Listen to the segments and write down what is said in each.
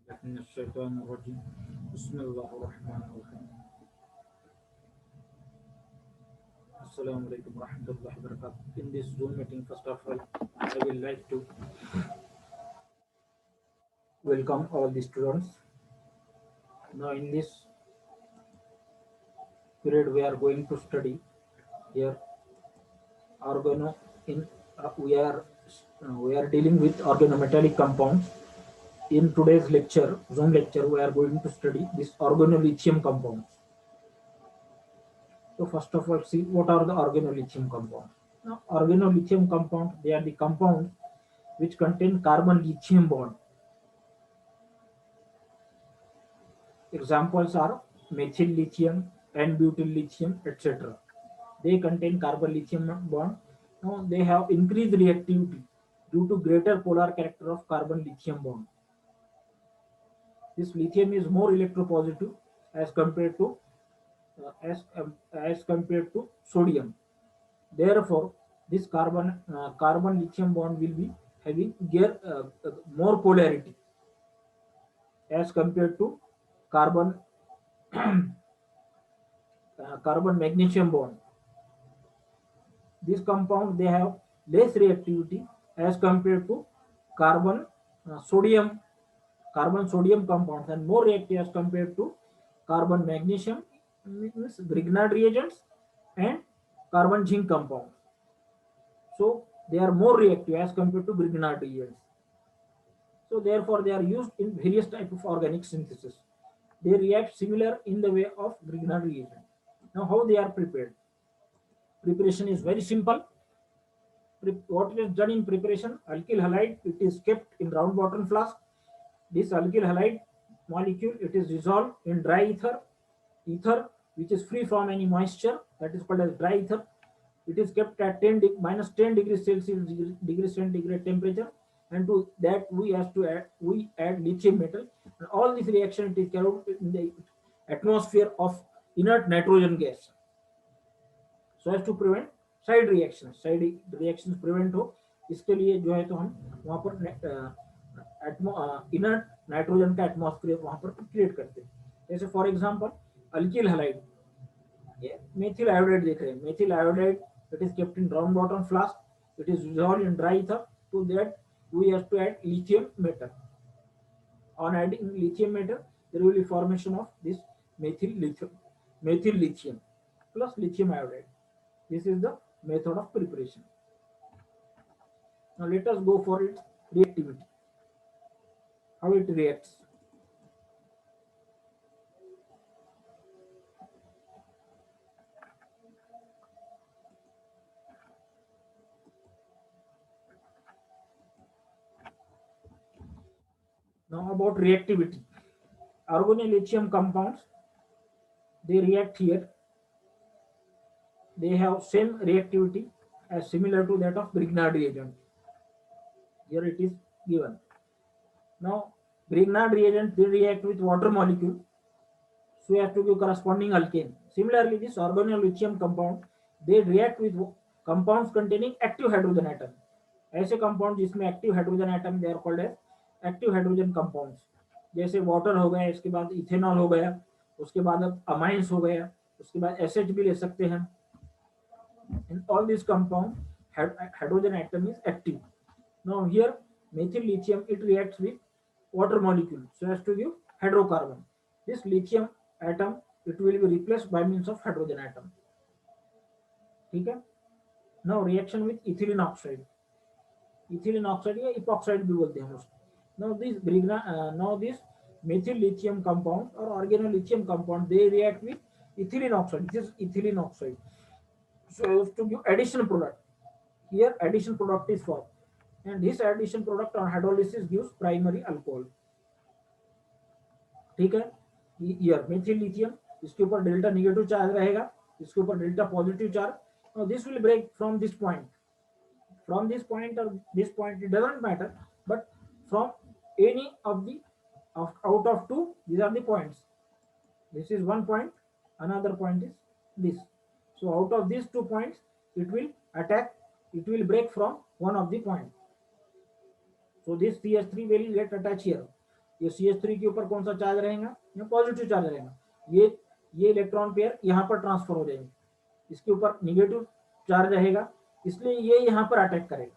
من الشيطان الرجيم بسم الله الرحمن الرحيم Assalamu alaikum warahmatullahi wabarakatuh. In this Zoom meeting, first of all, I will like to welcome all the students. Now, in this period, we are going to study here organo. In we are dealing with organometallic compounds. In today's lecture, Zoom lecture, we are going to study this organolithium compounds. So first of all, see what are the organolithium compounds. Now, organolithium compounds, they are the compounds which contain carbon lithium bond. Examples are methyl lithium, N-butyl lithium, etc. They contain carbon lithium bond. Now, they have increased reactivity due to greater polar character of carbon lithium bond. This lithium is more electropositive as compared to as compared to sodium. Therefore, this carbon lithium bond will be having more polarity as compared to carbon carbon magnesium bond. These compounds, they have less reactivity as compared to carbon sodium compounds, and more reactive as compared to carbon magnesium, means Grignard reagents, and carbon zinc compounds. So they are more reactive as compared to Grignard reagents. So therefore they are used in various type of organic synthesis. They react similar in the way of Grignard reagent. Now how they are prepared? Preparation is very simple. What is done in preparation? Alkyl halide, it is kept in round bottom flask. This alkyl halide molecule, it is dissolved in dry ether which is free from any moisture, that is called as dry ether. It is kept at minus 10 degrees Celsius degree centigrade temperature, and to that we add lithium metal, and all this reaction it is carried out in the atmosphere of inert nitrogen gas, so as to prevent side reactions prevent हो, इसके लिए जो है तो हम वहां पर inert nitrogen का एटमॉस्फेयर वहां पर क्रिएट करते हैं. जैसे फॉर एग्जांपल अल्किल हैलाइड, ये मेथिल आयोडाइड देख रहे हैं. Methyl iodide, it is kept in round bottom flask, it is dissolved in dry ether. To that we have to add lithium metal. On adding lithium metal, there will be formation of this methyl lithium plus lithium iodide. This is the method of preparation. Now let us go for its reactivity. How it reacts. Now about reactivity. Organolithium compounds, they react here. They have same reactivity as similar to that of Grignard reagent. Here it is given. Now Grignard reagent, they react with water molecule, so as to give corresponding alkane. Similarly, this organolithium compound, they react with compounds containing active hydrogen atom. ऐसे compound जिसमें active hydrogen atom, they are called as active hydrogen compounds. जैसे water हो गया, इसके बाद ethanol हो गया, उसके बाद अब अमाइंस हो गया, उसके बाद एसएच भी ले सकते हैं. In all these compounds, hydrogen atom is active. Now here methyl lithium, it reacts with water molecule so as to give hydrocarbon. This lithium atom, it will be replaced by means of hydrogen atom. ठीक है. Now reaction with ethylene oxide. Ethylene oxide या epoxide भी बोलते हैं उसको. Now this methyl lithium compound or organolithium compound, they react with ethylene oxide. This is ethylene oxide. So to give addition product, here addition product is formed, and this addition product on hydrolysis gives primary alcohol. ठीक है. Here methyl lithium, इसके ऊपर delta negative charge रहेगा, इसके ऊपर delta positive charge. Now this will break from this point or this point, it doesn't matter, but from any of the out of two, these are the points. This is one point, another point is this. So out of these 2 points, it will break from one of the point. So this CH3 will get attached here. ये CH3 के ऊपर कौन सा charge रहेगा, ये positive charge रहेगा। ये electron pair यहाँ पर ट्रांसफर हो जाएंगे, इसके ऊपर निगेटिव चार्ज रहेगा, इसलिए ये यहाँ पर अटैक करेगा।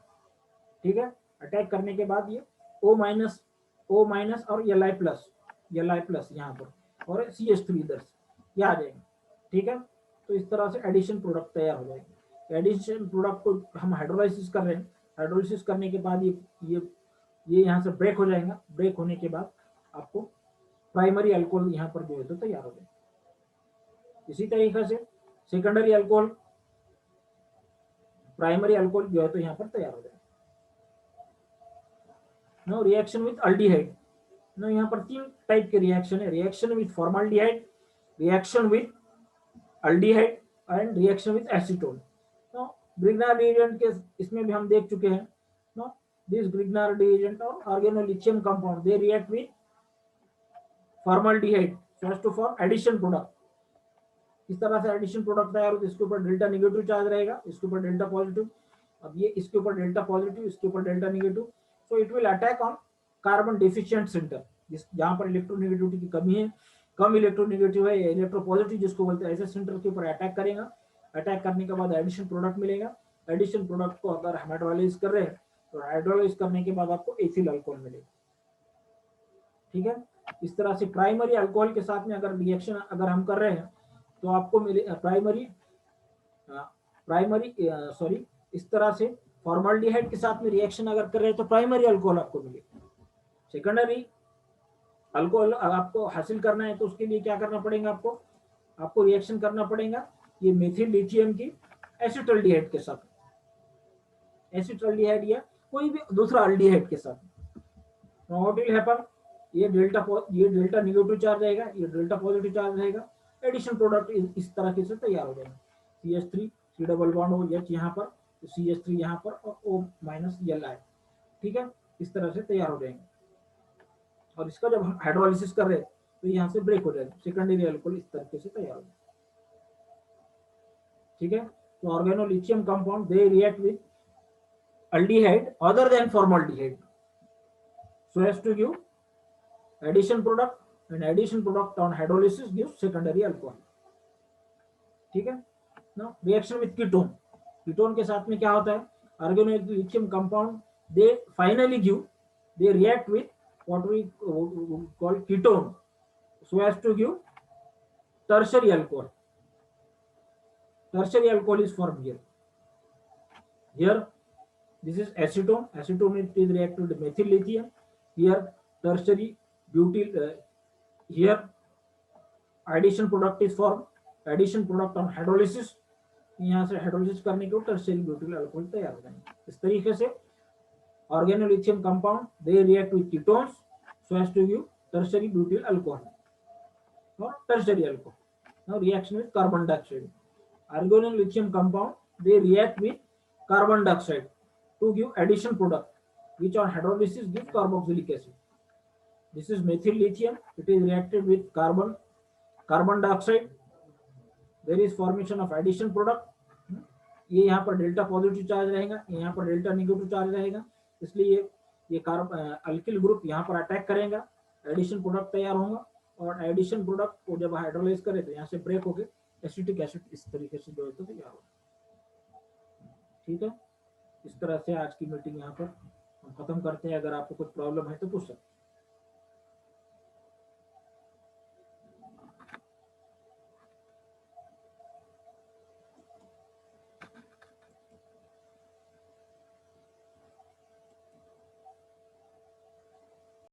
ठीक है, अटैक करने के बाद ये O माइनस और Li प्लस यहाँ पर, और CH3 इधर से ये आ जाएगा। ठीक है, तो इस तरह से एडिशन प्रोडक्ट तैयार हो जाएगा। एडिशन प्रोडक्ट को हम हाइड्रोलाइसिस कर रहे हैं, हाइड्रोलाइसिस करने के बाद ये यहाँ से ब्रेक हो जाएगा। ब्रेक होने के बाद आपको प्राइमरी अल्कोहल यहाँ पर जो है तो तैयार हो जाएगा। इसी तरीके से सेकेंडरी अल्कोहल, प्राइमरी अल्कोहल जो है तो यहाँ पर तैयार हो जाएगा। No reaction with aldehyde, no यहाँ पर 3 टाइप के रिएक्शन है, reaction with formaldehyde, reaction with aldehyde and reaction with acetone. No Grignard reagent के इसमें भी हम देख चुके हैं। नो दिस ग्रिग्नार्ड रिएजेंट और organolithium compound they react with formaldehyde so as to form addition product. इस तरह से एडिशन प्रोडक्ट तैयार होता है। इसके ऊपर डेल्टा निगेटिव चार्ज रहेगा, इसके ऊपर डेल्टा पॉजिटिव। अब ये इसके ऊपर डेल्टा पॉजिटिव, इसके ऊपर delta negative, so it will attack on carbon deficient centre, जहां पर इलेक्ट्रोनेगेटिविटी की कमी है, कम इलेक्ट्रोनेगेटिव है, इलेक्ट्रोपॉजिटिव जिसको बोलते हैं, ऐसे सेंटर के ऊपर अटैक करेगा। अटैक करने के बाद एडिशन प्रोडक्ट मिलेगा। एडिशन प्रोडक्ट को अगर हम हाइड्रोलाइज कर रहे हैं तो हाइड्रोलाइज करने के बाद आपको एथिल अल्कोहल मिलेगा। ठीक है, इस तरह से प्राइमरी अल्कोहल के साथ में अगर रिएक्शन अगर हम कर रहे हैं तो आपको मिले सॉरी इस तरह से फॉर्माल्डिहाइड के साथ में रिएक्शन अगर कर रहे हैं तो प्राइमरी अल्कोहल आपको मिलेगा। सेकेंडरी अल्कोहल आपको हासिल करना है तो उसके लिए क्या करना पड़ेगा, आपको रिएक्शन करना पड़ेगा ये मेथिल लिथियम की एसिटल्डिहाइड के साथ, एसिटल्डिहाइड या कोई भी दूसरा अल्डिहाइड के साथ। व्हाट विल हैपन, ये डेल्टा निगेटिव चार्ज रहेगा, ये डेल्टा पॉजिटिव चार्ज रहेगा। एडिशन प्रोडक्ट इस तरह से तैयार हो जाएगा। CH3 3 डबल बॉन्ड हो H यहाँ पर, CH3 यहाँ पर और O माइनस Li। ठीक है, इस तरह से तैयार हो जाएंगे। और इसका जब हम हाइड्रोलाइसिस कर रहे हैं तो यहाँ से ब्रेक हो जाएगा, सेकेंडरी अल्कोहल इस तरीके से तैयार हो जाएगा। ठीक है, तो organolithium compound they react with aldehyde other than formaldehyde so as to give addition product, and addition product on hydrolysis gives secondary alcohol। ठीक है ना, रिएक्शन विथ कीटोन, कीटोन के साथ में क्या होता है, organolithium compound they finally give, they react with what we call ketone so as to give tertiary alcohol। tertiary alcohol is formed here this is acetone, it is reacted with methyl lithium, here tertiary butyl, here addition product is formed, addition product on hydrolysis, यहाँ से hydrolysis करने के बाद tertiary butyl alcohol तैयार हो जाएंगे। इस तरीके से organolithium compound they react with ketones so as to give tertiary butyl alcohol और tertiary alcohol. Now reaction with carbon dioxide, organolithium compound they react with carbon dioxide to give addition product which on hydrolysis gives carboxylic acid. This is methyl lithium, it is reacted with carbon dioxide, there is formation of addition product। ये यहाँ पर delta positive charge रहेगा, यहाँ पर delta negative charge रहेगा, इसलिए ये alkyl group यहाँ पर अटैक करेगा, एडिशन प्रोडक्ट तैयार होगा और एडिशन प्रोडक्ट को जब हाइड्रोलाइज करें तो यहाँ से ब्रेक होकर एसिटिक एसिड इस तरीके से जो है तो तैयार होगा। ठीक है, इस तरह से आज की मीटिंग यहाँ पर हम खत्म करते हैं। अगर आपको कुछ प्रॉब्लम है तो पूछ सकते हैं।